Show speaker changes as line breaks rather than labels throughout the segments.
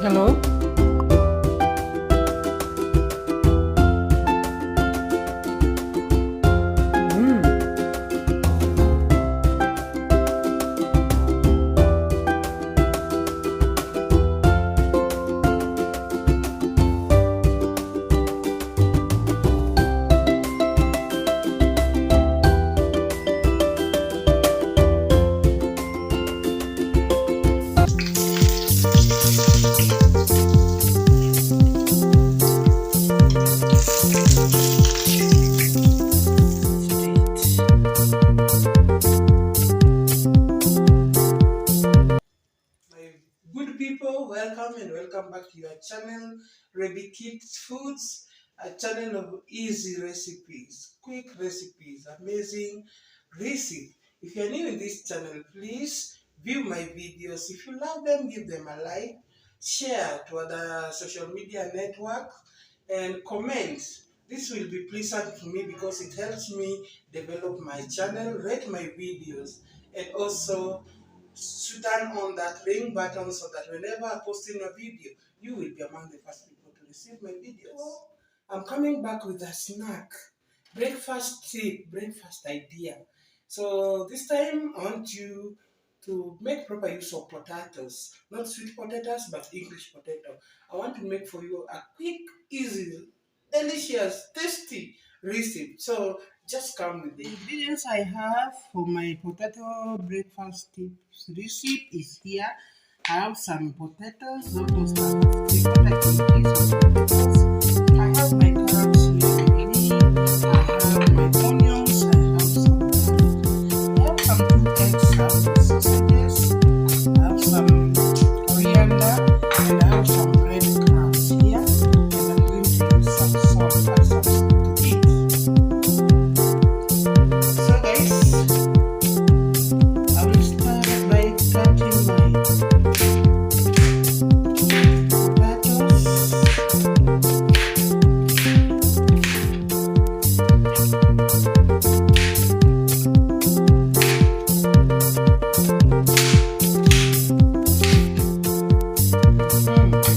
Hello. Mm.
My good people, welcome and welcome back to your channel, Rabbit Kids Foods, a channel of easy recipes, quick recipes, amazing recipes. If you're new in this channel, please view my videos. If you love them, give them a like, share to other social media networks, and comment. This will be pleasant to me because it helps me develop my channel, rate my videos, and also to turn on that ring button so that whenever I post in a video, you will be among the first people to receive my videos. I'm coming back with a snack, breakfast tip, breakfast idea. So this time I want you to make proper use of potatoes, not sweet potatoes, but English potato. I want to make for you a quick, easy, delicious, tasty recipe. So just come with the ingredients I have for my potato breakfast tips recipe is here. I have some potatoes, not those type of three, but I can use some potatoes. I have my carrots here ready. I have my onions. I have some garlic. I have some 2 eggs. I have sausages. I have some coriander, and I have some breadcrumbs here. And I'm going to use some salt and some seasoning to eat. So guys, I will start by cutting my potatoes.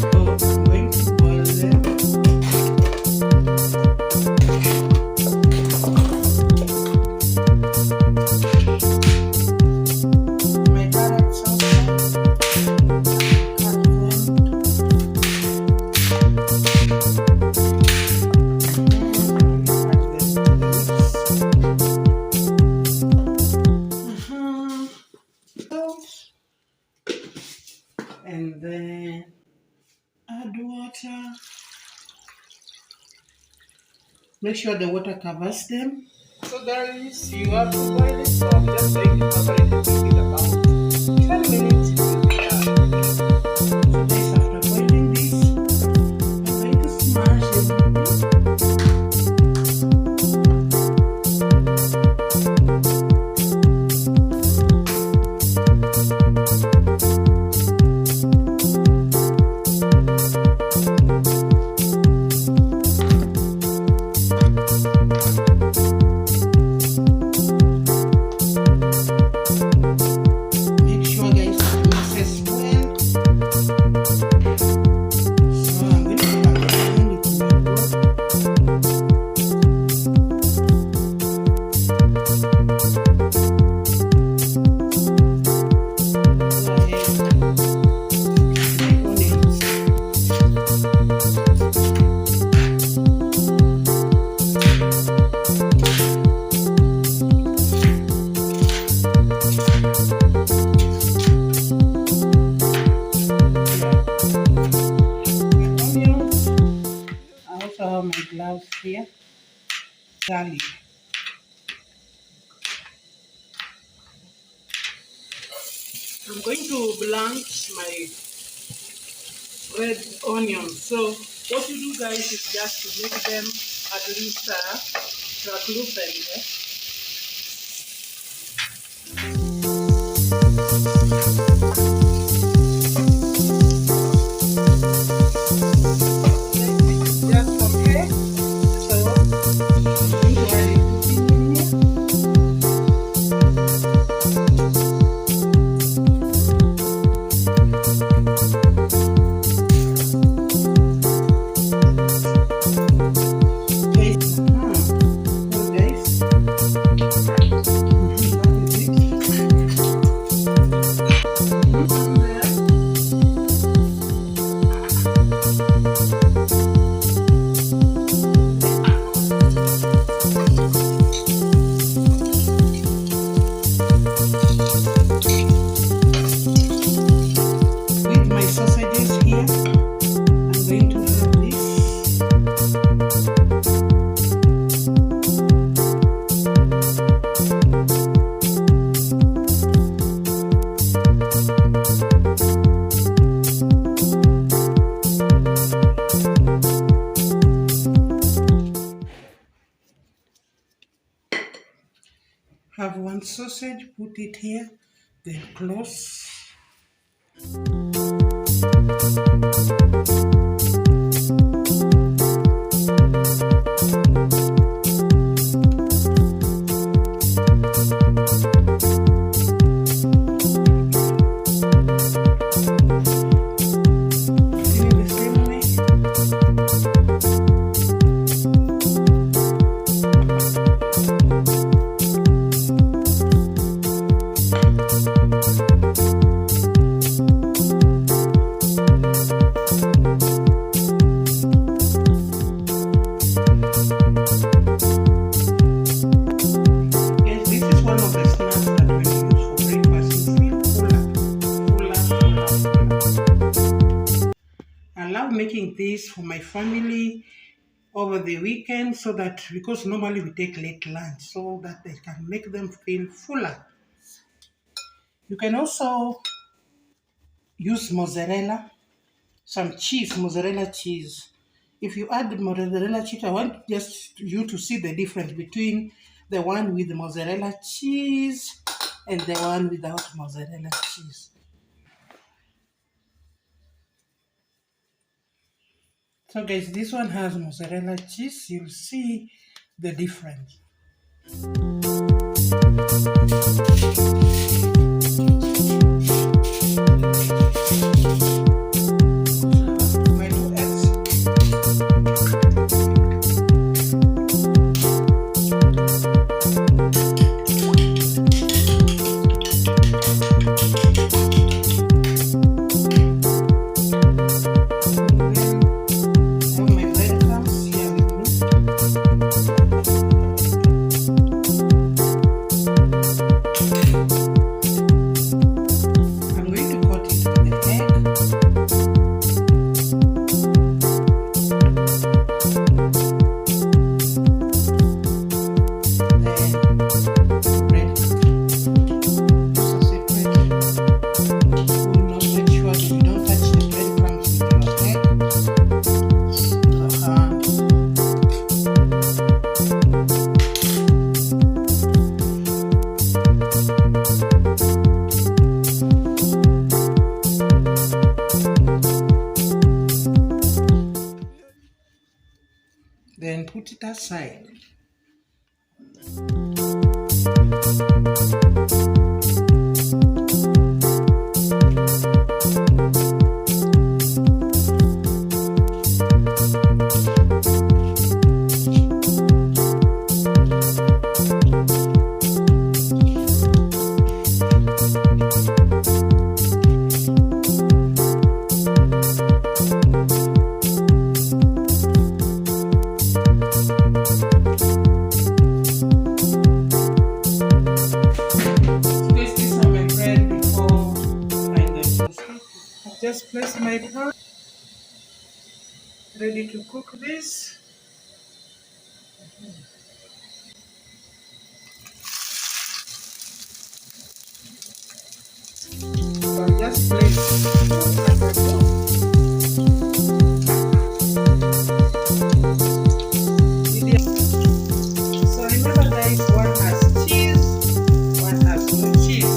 So I'm going to boil them. My carrots also, cut them. Cloves, and then add water. Make sure the water covers them. So guys, you have to boil it. So I'm just going to cover it and give it about 10 minutes. It will be done. So guys, after boiling this, I'm going to smash everything. Make sure guys it mixes well. So I'm going to combine it with my bowl. Go ahead, my onions. Onions. I also have my gloves here. Garlic. I'm going to blanch my red onions. So what you do guys is just to make them at least translucent. Just okay. So I'm going to add it in here. sausage, put it here, then close. I love making this for my family over the weekend so that because normally we take late lunch so that they can make them feel fuller. You can also use mozzarella, some cheese, mozzarella cheese. If you add mozzarella cheese, I want just you to see the difference between the one with mozzarella cheese and the one without mozzarella cheese. So guys, this one has mozzarella cheese. You'll see the difference. My 2 eggs. Then put it aside. Just place my pan, ready to cook this. So just place. So remember guys, one has cheese, one has no cheese.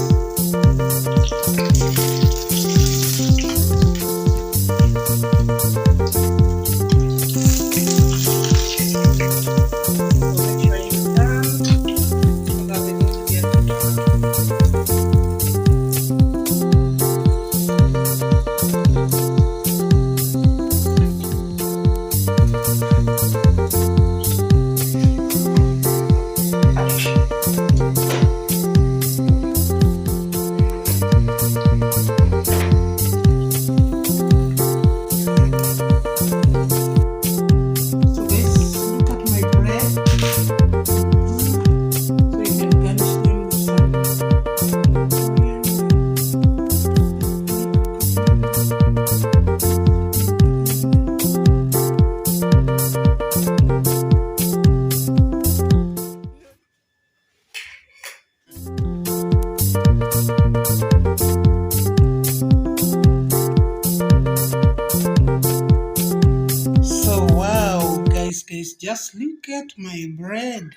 Guys, just look at my bread.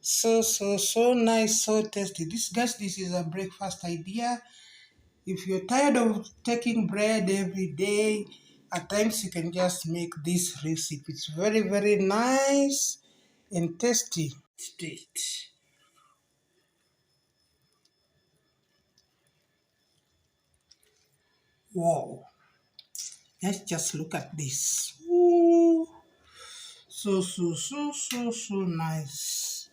So nice, so tasty. This is a breakfast idea. If you're tired of taking bread every day, at times you can just make this recipe. It's very, very nice and tasty. Taste. Wow. Let's just look at this. Ooh. So nice.